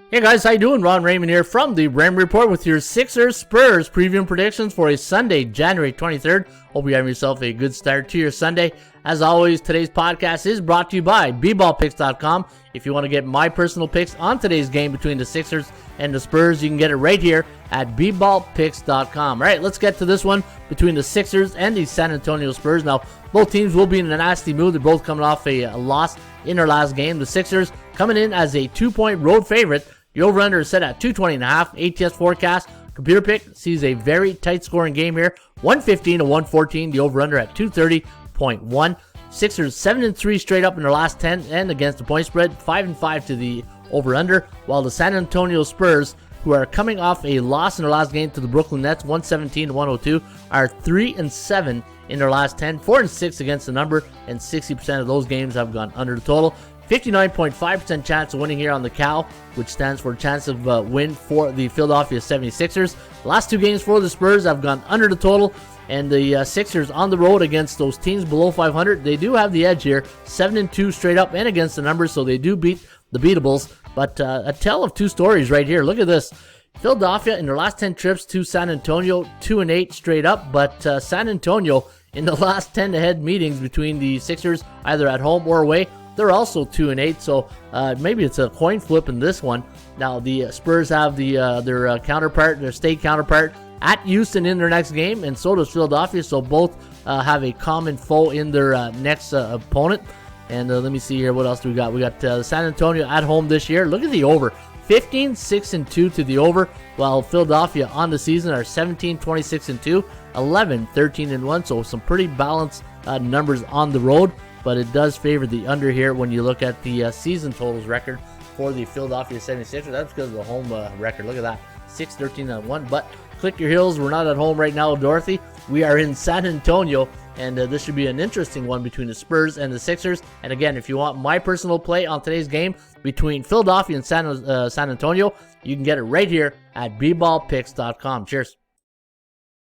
Hey guys, how you doing? Ron Raymond here from the Raymond Report with your Sixers Spurs preview and predictions for a Sunday, January 23rd. Hope you have yourself a good start to your Sunday. As always, today's podcast is brought to you by bballpicks.com. If you want to get my personal picks on today's game between the Sixers and the Spurs, you can get it right here at bballpicks.com. All right, let's get to this one between the Sixers and the San Antonio Spurs. Now, both teams will be in a nasty mood. They're both coming off a loss in their last game. The Sixers coming in as a 2-point road favorite. The over-under is set at 220.5. ATS forecast, computer pick, sees a very tight scoring game here. 115 to 114. The over-under at 230.1. Sixers 7-3 straight up in their last 10 and against the point spread. 5-5 to the over-under. While the San Antonio Spurs, who are coming off a loss in their last game to the Brooklyn Nets, 117 to 102, are 3-7 in their last 10. 4-6 against the number, and 60% of those games have gone under the total. 59.5% chance of winning here on the Cow, which stands for chance of win for the Philadelphia 76ers. The last two games for the Spurs have gone under the total, and the Sixers on the road against those teams below 500, they do have the edge here. 7-2 straight up and against the numbers, so they do beat the beatables. But a tale of two stories right here. Look at this. Philadelphia in their last 10 trips to San Antonio, 2-8 straight up, but San Antonio in the last 10 head meetings between the Sixers, either at home or away, they're also 2-8, so maybe it's a coin flip in this one. Now the Spurs have their counterpart, their state counterpart, at Houston in their next game, and so does Philadelphia. So both have a common foe in their next opponent. And let me see here, what else do we got? We got San Antonio at home this year. Look at the over, 15-6-2 to the over, while Philadelphia on the season are 17-26-2, 11-13-1. So some pretty balanced numbers on the road. But it does favor the under here when you look at the season totals record for the Philadelphia 76ers. That's because of the home record. Look at that, 6-13-1. But click your heels. We're not at home right now, Dorothy. We are in San Antonio, and this should be an interesting one between the Spurs and the Sixers. And again, if you want my personal play on today's game between Philadelphia and San Antonio, you can get it right here at bballpicks.com. Cheers.